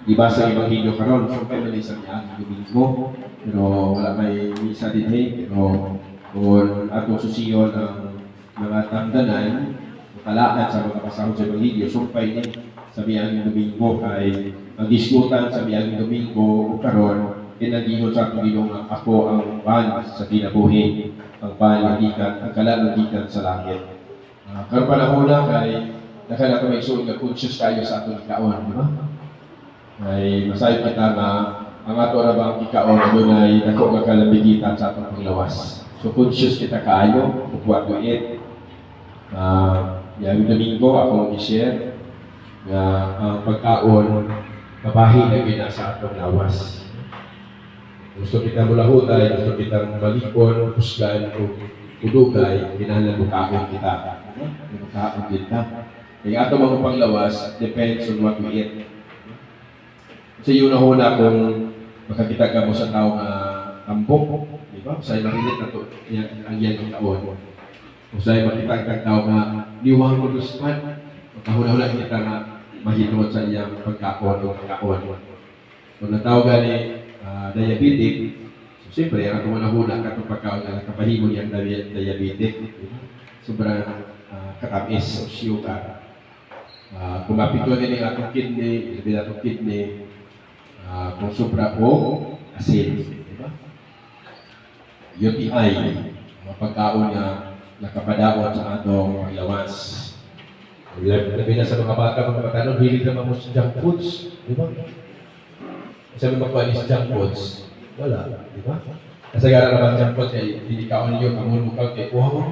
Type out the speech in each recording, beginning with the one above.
Iba sa Ebanghelyo karon, so kay man sa miagi Domingo, pero wala may misa din pero kung atong susiyon ang mga tangdanan, kalaan sa mga pasahod sa Ebanghelyo, sumpay ni sa miagi Domingo kay ang diskutan sa miagi Domingo o karon kinagihon sa atong Ginoo nga ako ang pan sa kinabuhi, ang pan nga gikan, ang kalan nga gikan sa langit. Karon panahon na kay dakan ato may isuon nga conscious tayo sa atong kaon, di ba? Ay masayo kita nga ang ato ra bang kikaon dunay dako nga kalabigitan sa atong panglawas. So conscious kita kaayo ug wa tuit. Yung Domingo ako i-share nga ang pagkaon mabahin na gina sa atong lawas. Gusto kita mulahutay, gusto kita malikon, pusgan o udugay, kinahanglan bukaon kita. Bukaon kita. Kaya ato mga panglawas depends on what we eat. Sa iyo na huna kung makakita ka mo sa tao nga tampok, di ba? Sa'yo marilit na ito, ang yan ang taon. Kung sa'yo makita ka tao nga liwang mo lusman, makahula-hula kita nga mahinot sa iyang pagkakon o pagkakon. Kung natawag gani diabetic, so siyempre, ang kung nahuna ka itong pagkaon na nakapahimo niyang diabetic, sobrang katamis o sugar. Kung mapito nila ang atong kidney, ilabi na atong kidney, kung sobra po, asin, di ba? UTI, mga pagkaon na nakapadaon sa atong lawas. Labi na sa mga bata, mga batanon, hilig naman mo sa junk foods, di ba? Sabi mo sa junk foods, wala, di ba? Kasagara naman junk foods, hindi ka on yun, kamun mo ka, kuha mo.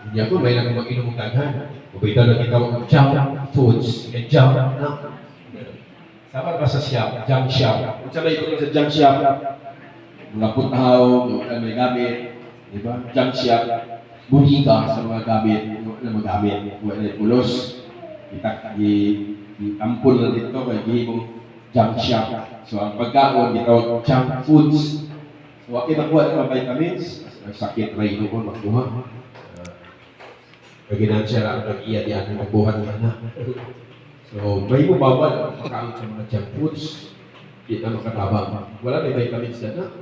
Hindi ako, may lang mag-inom ng taghan. Kupita na kita ng junk foods, junk na. Sama ba sa shop, junk shop? Kung sabay ko sa junk shop, mga putahaw, mga may gamit, di ba? Junk shop, buhika sa mga gamit, na magamit, wala pulos, itampol na dito, kaya gihimong junk shop. So ang pagkaon, ito, junk foods. So okay makuha ng mga vitamins, sakit rin doon, magkuha. Pagkinan siya lang, nag-iya diyan, nagbuhat na. So, may bawal pagkain sa mga junk foods, hindi na makatabang. Wala may vitamins na.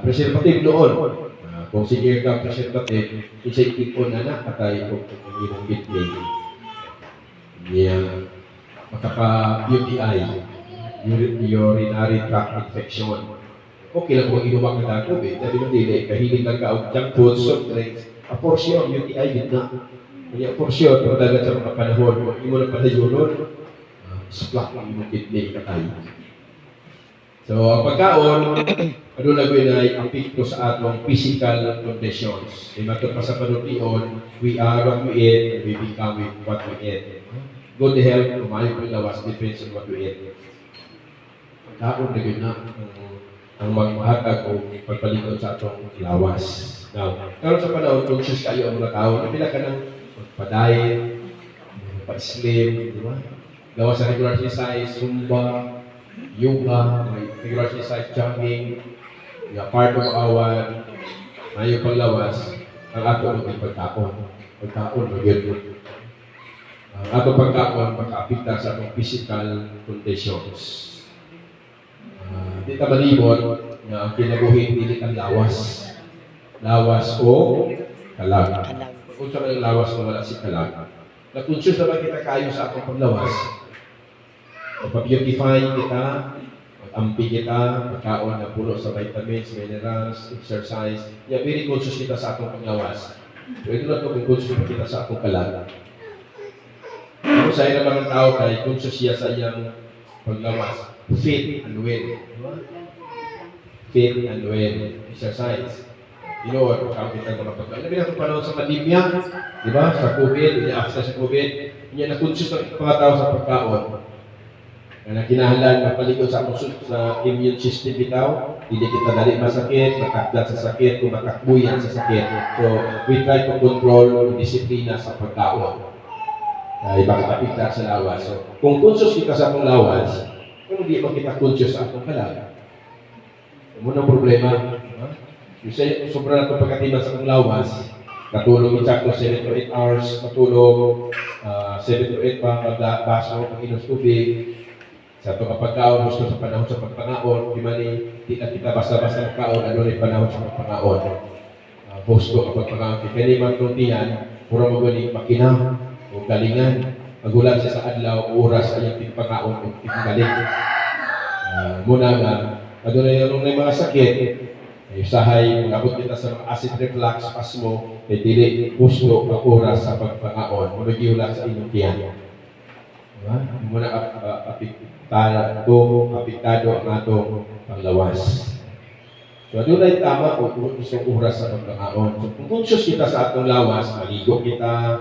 Preservative noon. Kung sige ka preservative, isa'y ipon na patay kung imong kidney. Yan. Makapa-UTI, urinary tract infection. Okay lang kung inumak na tubig, sabi mo dili, kahilig lang ka o junk foods, soft drinks, a portion, UTI, yun na. Kaya for sure, pagdagat sa mga panahon, kung imo na padayonon, splak ang imong kidney katay. So, ang pagkaon, ano na ay apekto sa atong physical conditions. Kaya matod pa sa panuntion, we are what we eat, and we become what we eat. Good health, kumayo po lawas, depends on what we eat. Pagkaon na yun na ang magmahatag o pagpalikod sa atong lawas. Now, karon sa panahon, conscious kayo ang mga tao, napila ka ng pa-diet, pa-slim, di ba? Gawa sa regular exercise, zumba, yoga, regular exercise, jogging, part of our mayo panglawas, ang ato ng pagkaon. Pagkaon, magyod. Ang ato pagkaon, makaapekta sa atong physical conditions. Di ta malibot na ang kinabuhi dili ang lawas. Lawas o kalag. Kung sa mga lawas na wala si kalag. Na-conscious naman kita kayo sa atong paglawas. Pag-beautify kita, mag-ampi kita, pagkaon na puno sa vitamins, minerals, exercise. Yeah, very conscious kita sa atong paglawas. Pwede na ito conscious kita sa atong kalag. Kung sa'yo naman ang tao kay conscious siya sa iyang paglawas. Fit and well. Fit and well. Exercise. Lord, pagkakita ng mga pagkain. Nabi natin panahon sa pandemya, di ba? Sa COVID, after sa COVID, hindi na-conscious ng mga tao sa pagkaon. Na kinahanglan, mapalikod sa immune system bitaw, hindi kita dali masakit, matakdat sa sakit, kung matakbuyan sa sakit. So, we try to control disiplina sa pagkaon. Ibang kapita sa lawas. So, kung conscious kita sa atong lawas, kung hindi mo kita conscious sa atong kalag, muna problema. Kasi sobra na itong pagkatiba sa atong lawas, katulog isakto 7 to 8 hours, katulog 7 to 8 pa, baso, pag-inos tubig, Sa itong kapagkaon, gusto sa panahon sa pagpangaon, di man di na kita basta-basta kaon, ano rin panahon sa pagpangaon. Gusto kapag pagpangaon, kaya man tutiyan, pura magaling makina, o galingan, magulat siya sa adlaw, oras ay yung pagpangaon, o paggaling. Muna nga, adunay na mga sakit, usahay, magabot kita sa mga acid reflux, asmo, kay dili gusto ang oras sa pagpangaon, magiulak sa inyong tiyan. Diba? Muna apektado ang atong panglawas. So, adunay tama kung gusto oras sa pagpangaon. So, kung conscious kita sa atong lawas, maligo kita,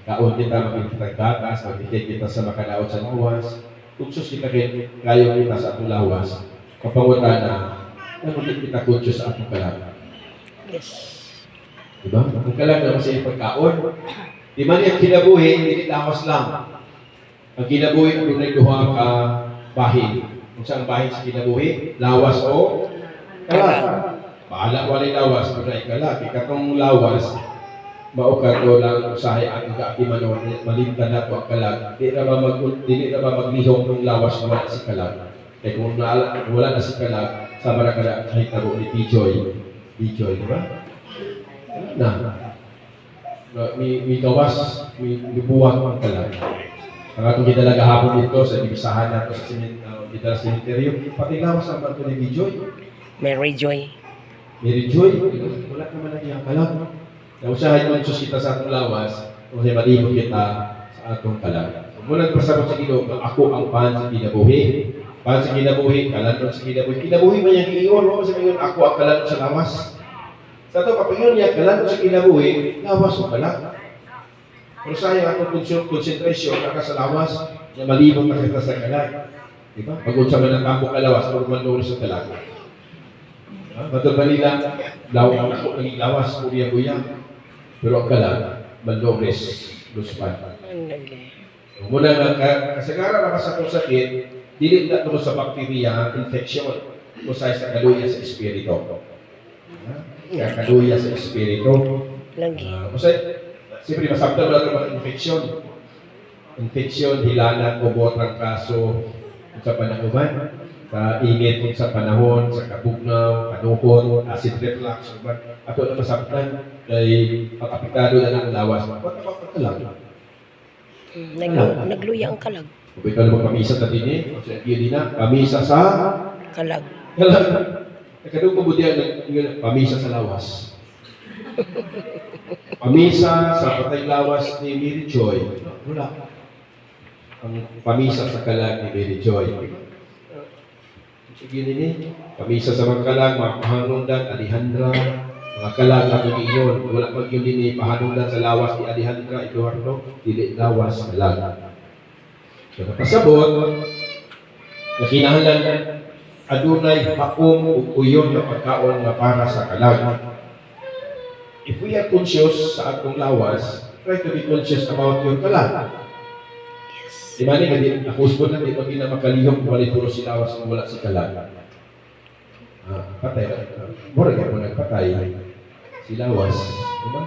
kaon kita, magkikitagdatas, magkikit kita sa makalaot sa lawas, conscious kita kayo kita sa atong lawas, kapangutan na kita conscious sa atong kalag. Yes. Diba? Ang kalag na kasi yung pagkaon. Di man yung kinabuhi, hindi lawas lang. Ang kinabuhi, ang dunay duha ka bahin. Kung saan bahin sa kinabuhi, lawas o kalag. Bahala walay lawas, dunay kalag. Ikatong lawas, maukato lang usahay at nag-aakiman malimtan na ito ang kalag. Di na ba maglihong ng lawas na wala si kalag. Kaya kung wala na si kalag, sama na kalag ay taro ni Pijoy. Pijoy, di ba? May gawas, may buwang ang kalag. Ang atong gidala gahapon dito sa ibisahan nato sa gidala cemetery, pati lawas ang banto ni Pijoy. Mary Joy. Mary Joy, wala naman na iyang kalag. Na usahay man kita sa atong lawas, kung sa'y malibot kita sa atong kalag. Muna nagpasabot sa Ginoo, ako ang pan sa kinabuhi. Pan sa kinabuhi, kalandon sa kinabuhi. Kinabuhi man yung iyon, mo sa ngayon, ako ang kalandon sa lawas. Sa ito, kapag niya kalandon sa kinabuhi, lawas o kalag. Kung sa'yo atong konsentrasyon, naka sa lawas, na malibot na kita sa kalag. Diba? Pag-unsa man ang kampo kalawas, normal doon sa kalag. Batul ba nila, lawang ako naging lawas, kuya-kuya. Pero ang kalag, mandobres, luspan. Muna nga, kasagaran na sa itong sakit, dili na ito sa bakteriya, infection, o sa kaluya sa espiritu. Kaluya sa espiritu. Kasi, siyempre, masabda mo lang ang infection. Infection, hilanat, ubot, trangkaso, sa panaguban, sa init sa panahon, sa kabugnaw, kanuhon, acid reflux, ato na masabtan, kay pag-apektado na ng lawas. Ba't ako pagkalag? Nagluya ang kalag. Kung ikaw naman pamisa na din eh, kasi hindi na, pamisa sa Kalag. kalag. Nakadong kumbudihan ng pamisa sa lawas. Pamisa sa patay lawas ni Mary Joy. Wala. Ang pamisa sa kalag ni Mary Joy. Sige nini, pamisa sa mga kalag, mga pahanundan, Alejandra, mga kalag na iyon. Wala pag yun din pahanundan sa lawas ni Alejandra, Eduardo, dili lawas, kalag. So, napasabot, na kinahanglan adunay haom o uyon na pagkaon na para sa kalag. If we are conscious sa atong lawas, try to be conscious about your kalag. Di ba ni, nakusbon na, di ba na makalihok, wala puro si lawas kung wala si kalag. Patay, mura ka mo nagpatay. Si lawas, di ba?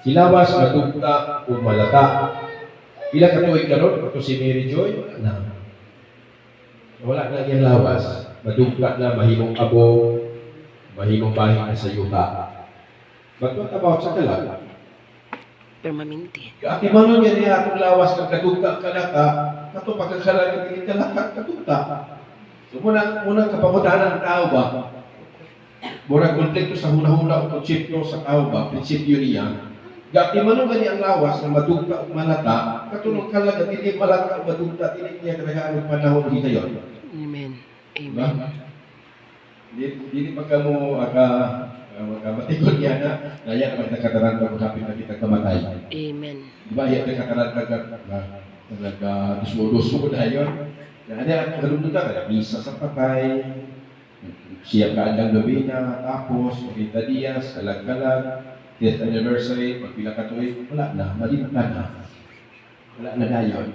Si lawas, matugta o malata. Pila ka tuwing karon, ito si Mary Joy, wala na. Wala na yung lawas, madugta na, mahimong abo, mahimong bahin na sa yuta. But what about sa kalag? Permanente. Ati manon yan niya atong lawas ng kadugta kalaka, kato pagkakalag ng kalaka, kadugta. So muna kapamudahan ng tao ba? Murag konflikto sa hula-hula o konsepto sa tao ba? Prinsipyo niya. Gati manon gani ang lawas na madugta o malata, katulong kalag at hindi malata o madugta, hindi niya kalagaan ng panahon hinayon. Amen. Amen. Hindi pagka mo matikot niya na naya naman nagkataranta kung kapit na kita kamatay. Amen. Diba, yan nagkataranta nagdusudo-dusudo na yun. Ano yan, kalunod na, kaya misa sa patay, siya kaandang gabi na, tapos, Rita Diaz, kalag-kalag, death anniversary, pagpila katuloy, wala na, malimtan na. Wala na yun.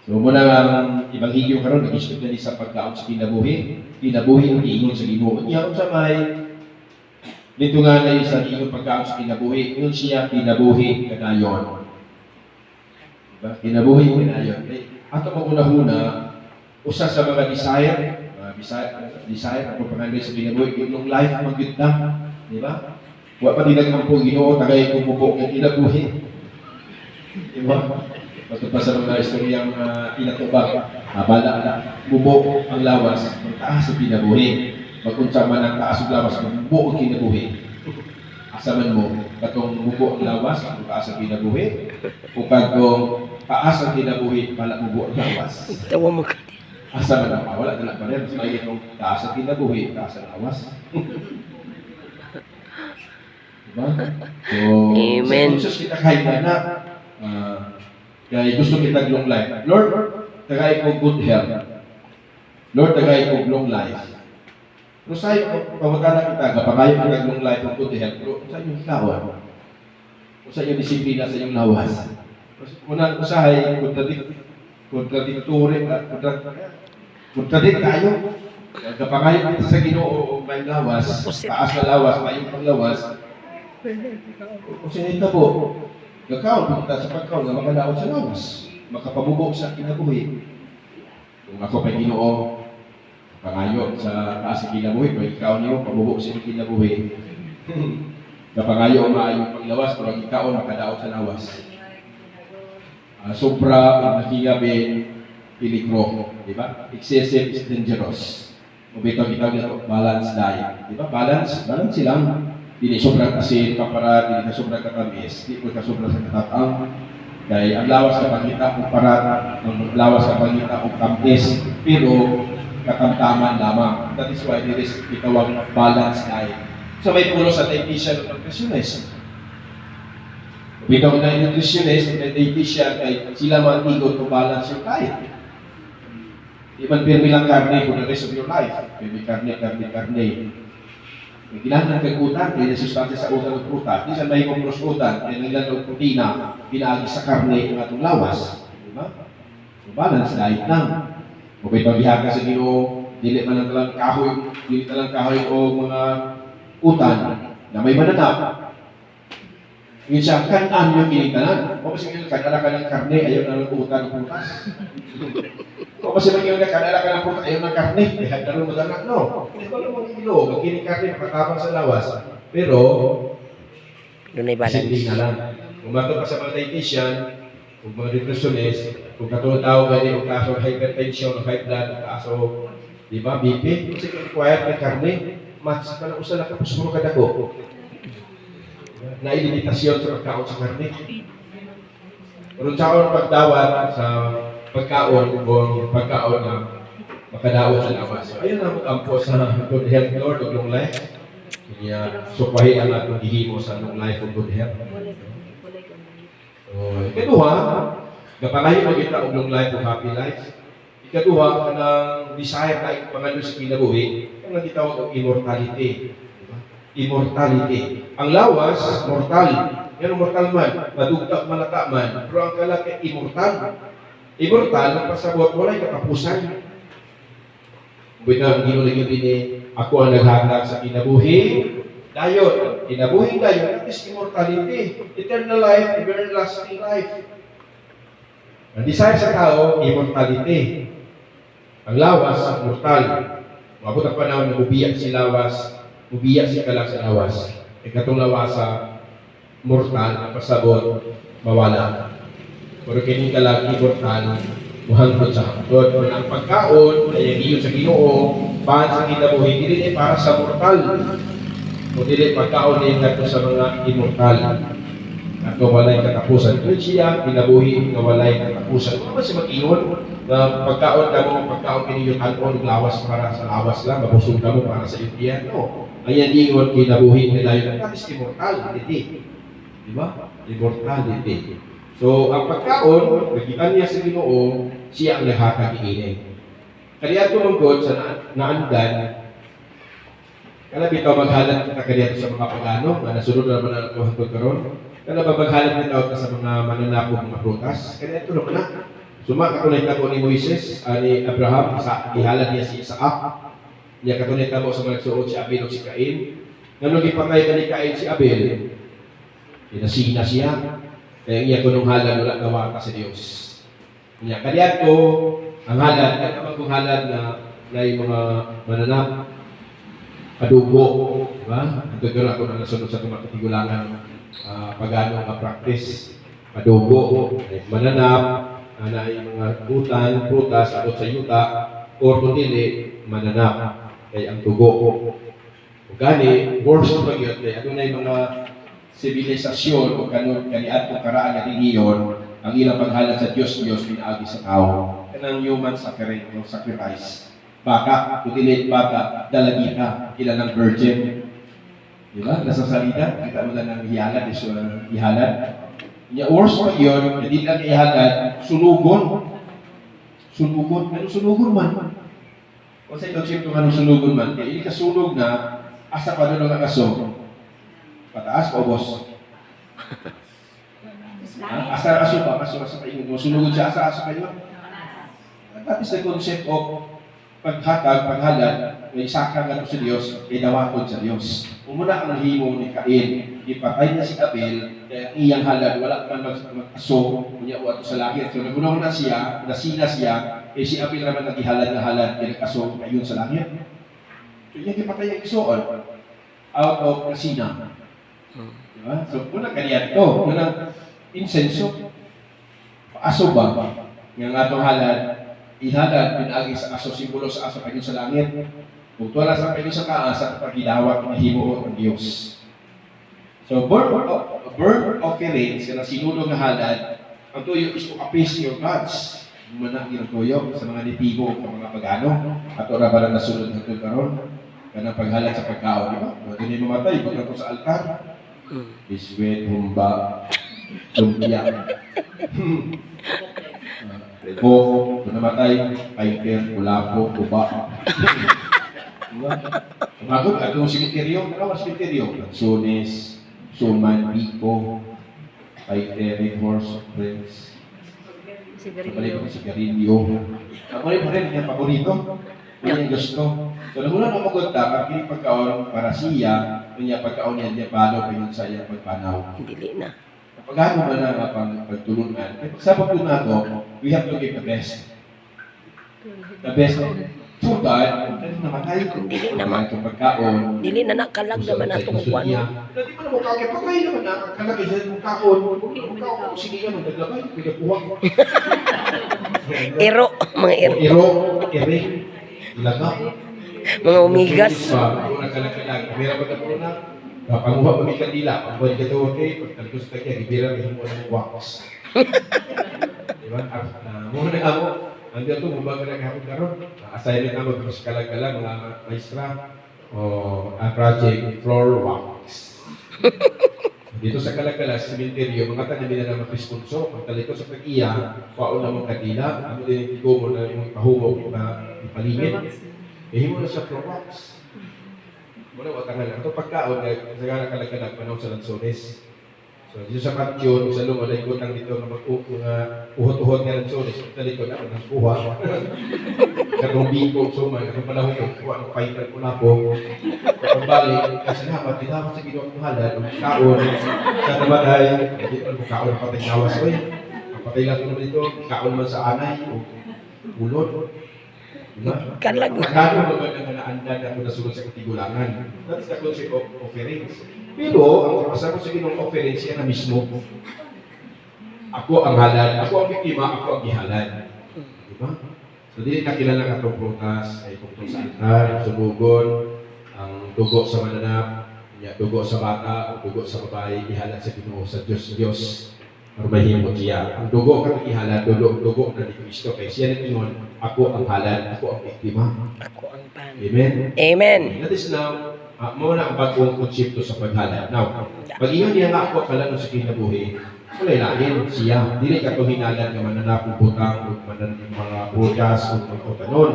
So, muna ang Ebanghelyo karon nag-isip na sa pagkaon sa kinabuhi. Kinabuhi ang iingon sa Ginoo. Iyan sa may dito nga na sa iyong pagkaon sa kinabuhi, yun siya kinabuhi kanayon. Diba? Kinabuhi kanayon. Ato mag-una-una, usa sa mga desire ako pangandoy sa kinabuhi itong life magyud na, di ba? Wa pa dinag ang po Ginoo tagay kumubo ng kinabuhi. Di ba? Pagkat pa sa mga istoryang inatubag, bala na bubo ang lawas, magtaas sa kinabuhi. Pagkunsa man ang taas ang lawas, magbubo ang kinabuhi. Asaman mo, katong bubo ang lawas, magtaas ang kinabuhi. O katong taas ang kinabuhi, bala bubo ang lawas. Tawa mo ka. Asa man ang wala na pa rin. Mas may itong taas ang kinabuhi, taas ang lawas. Diba? So, Amen. sa conscious kita kahit na kaya gusto kita long life. Lord, tagay ko good health. Lord, tagay ko long life. Pero sa'yo, pamagana kita, kapangayo ka long life ng good health. Pero sa inyong ikawan, o sa inyong disiplina sa inyong lawas. Unang usahay, kontradikt tayo. Kapangayo kita sa Ginoo may lawas, taas na lawas, mayong panglawas. Kung sinita po, gakaw, punta sa pagkaw na makalaot sa lawas, makapamubok sa kinabuhi. Kung ako pa'y Ginoo, pangayo sa taas ng kinabuhi, kung ikaw niyo, pamubok sa kinabuhi. Kapangayo ang maayong panglawas, kung ikaw makalaot sa lawas. Sobra ang nakigabing pilikro, di ba? Excessive is dangerous. O bitaw nito, balance diet. Di ba? Balance lang. Dili sobrang asin, kapara, dili ka sobrang katamis, dili ka sobrang sa katatang. Kaya ang lawas sa pangita o parat, ang lawas sa pangita o kamis, pero katamtaman lamang. That is why there is itawag balance diet. So may pulo sa dietitian o nutritionist. Bitaw na nutritionist at dietitian kay sila mantigot o balance yung diet. Iban pirmi lang karne for the rest of your life. Pirmi karne. May kailangan ng utan, kaya sustansya sa utan ng pruta. Di sa may kompros utan, kaya nilang ng protina, pinaagi sa karne ng atong lawas. Diba? So balance diet lang. Kung may pagbihag ka sa Ginoo, dili man lang kahoy o mga utan na may mananap. Ngayon siya, kanan yung kinitanan. O kasi ngayon, kanala ka ng karne, ayaw na ng utan o prutas. O kasi ngayon, kanala ka ng prutas, ayaw ng karne, kaya dalawang madanak, no? Hindi ba naman ilo, magkinig karne, makatabang sa lawas. Pero, Doon ay balance. simple na lang. Kung bago ka sa mga dietitian, kung mga nutritionist, kung katulad tao gani, kung kaso hypertension, o high blood, o kaso, di ba, BP, kasi kung required ng karne, match ka na usa na kapos mo kadako. Na ilimitasyon sa pagkaon sa karne. Pero sa akong pagdawat sa pagkaon kung pagkaon na makadawat sa lawas. So, ayun ang ampo sa good health, Lord, o long life. Kaya supahin ang atong gihimo sa long life o good health. So, ikaduha, kapangayo magkita o long life o happy life. Ikaduha, kanang desire na pangalo sa kinabuhi, ang nagitawag ang immortality. Immortality. Ang lawas, mortal. Yan ang mortal man. Madugtag, malata man. Pero ang kalaki, immortal. Immortal, nagpasabot, wala'y katapusan. Binang ginulagin din ako ang naghatag sa kinabuhi. Dayon. Kinabuhi dayon. That is immortality. Eternal life, everlasting life. Ang desire sa tao, immortality. Ang lawas, mortal. Mabot ang panahon na ubiyak si lawas, ubiyak si kalak sa lawas. Ikatong lawasa, mortal, ang pasabot, mawala. Pero kining kalak, immortal, muhangkot sa hangkot. Kung ang pagkaon, ay iyon sa Ginoo, paan sa kinabuhi, dili para sa mortal. O dili pagkaon din nato sa mga immortal. At walay katapusan. Kung siya, kinabuhi, walay katapusan. Kung siya mag-iyon, na pagkaon ka mo, pagkaon kiniyong alcohol, lawas para sa lawas lang, mabusog ka mo para sa Indian. No. Ayan ingon, kinabuhi nila yun. That is immortality. Diba? Immortality. So, ang pagkaon, nagitan niya sa Ginoo, siya ang naghatag iinay. Kaya tumungkod sa naandan, kaya bitaw maghalat kita kaya sa mga pagano, na nasunod na naman ang hangtod karon. Kaya maghalat bitaw ka sa mga mananapong mga prutas. Kaya ito naman na. Suma katunay ko ni Moises, ni Abraham, sa ihalad niya si Isaac. Niya katunay ko sa mga nagsuot si Abel o si Cain. Nganong ipatay ka ni Cain si Abel, inasina siya. Kaya iya ko nung halad wala gawa ka sa Diyos. Niya kaya ko, Ang halad, ang halad na yung mga mananap, adugo, di ba? Ang tuturo ako na nasunod sa tumatigulangan pagano nga practice, adugo, mananap, na yung mga utan, prutas, abot sa yuta, or kung dili, mananap, kay ang tugo. Gani, worse pa yun, kaya ano na yung mga sibilisasyon o kaniat o karaan na reliyon, ang ilang paghalad sa Diyos, pinaagi sa tao. Kanang human suffering o sacrifice. Baka, kudilit baka, dalagita, ilan ng virgin. Di ba? Nasa salida, kita mo lang ng ihalad, iso ng ihalad. Worse pa yun, hindi lang ihalad, sunugon. Sunugon. Ano sunugon man? O sa ito, kung anong sunugon man, kaya hindi ka sunog na, asa pa doon ang aso. Pataas o boss? Asa aso pa, aso pa ingon mo. Sunugod siya, asa aso kayo? Tapos na concept of paghatag, paghalad, may sakang nga sa Diyos, ay dawakod sa Diyos. Umuna ang himo ni Cain, ipatay niya si Abel, kaya iyang halad, wala man mag-aso, kunya o ato sa langit. So nagunaw na siya, nasina siya, eh si Abel naman naghihalad na halad, kaya nag-aso, ayun sa langit. So yung ipatay ang isoon, out of nasina. Diba? So unang kaniyan to, unang insenso, aso ba? Yung atong halad, ihalad, pinagi sa aso, simbolo sa aso, ayun sa langit. Kung tuwala sa kayo sa taas at pagidawat ng himo ng Diyos. So, burnt offerings, na sinulong na halad, ang tuyo is to appease your gods. Manang yung tuyo sa mga nitibo, sa mga pagano, at ora ba na nasunod ng tuyo karon? Kanang paghalad sa pagkaon, di ba? Kung hindi mamatay, pag ako sa altar, biswet, humba, lumpia. Kung namatay, painter, kulapo, kuba. Umagod, atong simeteryo, nakawang simeteryo. Sunis, Suman, Biko, Paitere, Horse, Prince. Kapalay ko si Garillo. Ako rin pa rin, yung paborito. Yan yung gusto. So, nagulang ko maganda, pag pagkaon para siya, kanya pagkaon niya, paano pa yun sa iya pagpanaw. Dili na. Kapag ano ba na pagtulungan, sa pagtulungan ko, we have to give the best. The best. So, dahil, namatay ko. Dili naman. Itong pagkaon. Dili na nakalag naman atong kuwan. Hindi mo na mukha kaya patay naman na kalagay sa mukhaon. Mukha ko, sige ka, magdagabay, pinapuha ko. Ero, mga ero. Iro, ere, ilaga. Mga umigas. Ako nagkalagkalag. Meron ba na po na? Panguha pa may kandila. Ang buwan ka ito, okay? Pagtalikos ka kaya, ibira rin mo ng wax. Diba? Muna na ako. Andi ito, mabag na kahapon karon. Assignment na mag-mas kalag-kalag, mga maestra o project floor wax. Dito sa kalag-kalag, sa cemetery, mga taga nila na mag-responso. Pagtalikod sa pag-iya, paon na mong kadila, ano din yung tigo mo na yung pahumog, ipalingit. Himo na siya floor wax. Muna, watangan lang. Ito pagkaon, sa kalag-kalag, panahon sa Lanzones. So, dito sa Patyon, sa luma, na ikot lang dito na mga uhot-uhot nga Lanzones. Sa likod, ako nang kuha. Karong biko, suman, ako pala kuha ng fighter ko na po. Pagkabalik, kasi naman, tinapos sa ginawa ng halad, ang kaon, sa namatay, dito ang kaon ng patay nawas ko eh. Ang patay lang ko naman dito, kaon naman sa anay, o ulod. Diba? Kalag. Magkano naman ang naandan ako na sunod sa katigulangan. That's the concept of offerings. Pero, ang kasama sa ginong offerings, yan na mismo. Ako ang halal, ako ang biktima, ako ang ihalal. Diba? So, di nakilala ng atong prutas, ay tungkol sa altar, sunugon, ang dugo sa mananap, dugo sa bata, o dugo sa babae, ihalal sa Ginoo, sa Diyos. Mahimot siya. Ang dugo ka ihalal, dugo na ni Kristo. Kaya siya nag-ingon, ako ang halal, ako ang biktima. Ako ang pan. Amen? Amen. That is now, muna ang bagong konsepto sa paghalal. Now, pag-ingon niya nga ako pala no sa kinabuhi, kulay lain siya. Dili ka ito hinalan ng mananapong butang, o mga prutas, o mga kotanon.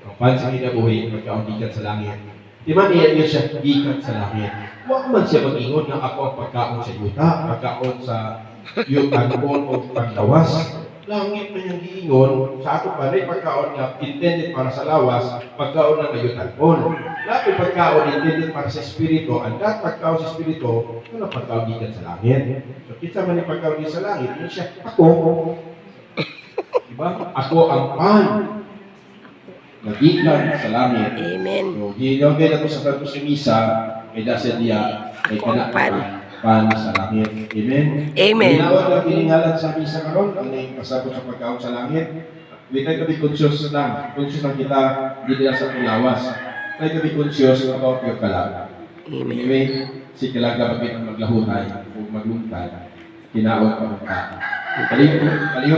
Ang pan sa kinabuhi, magkaundikan sa langit. Di man niya siya gikan sa langit. Huwag man siya mag-ingon na ako ang pagkaon sa yuta, pagkaon sa yung kanon o paglawas. Langit na yung giingon, sa ato pa rin pagkaon nga intended para sa lawas, pagkaon na kayo tanon. Lahat yung pagkaon intended para sa espiritu, ang lahat pagkaon sa espiritu, yun ang pagkaon gikan sa langit. So, kita man yung pagkaon din sa langit, yun siya, ako. Diba? Ako ang pan. Nagikan sa langit. Amen. So, ginawagay na ko sa kanto sa misa, kay dasa diya, kay kana Pan. pan sa langit. Amen? Amen. Ginawag ang kiningalan sa misa karon, ang pasabot sa pagkaon sa langit. Di tayo kami conscious lang. Conscious lang kita, hindi nila sa tulawas. Tayo kami conscious about yung kalag. Amen. Anyway, si kalag na maglahuhay o magluntay, kinaot pa ka. Kalihok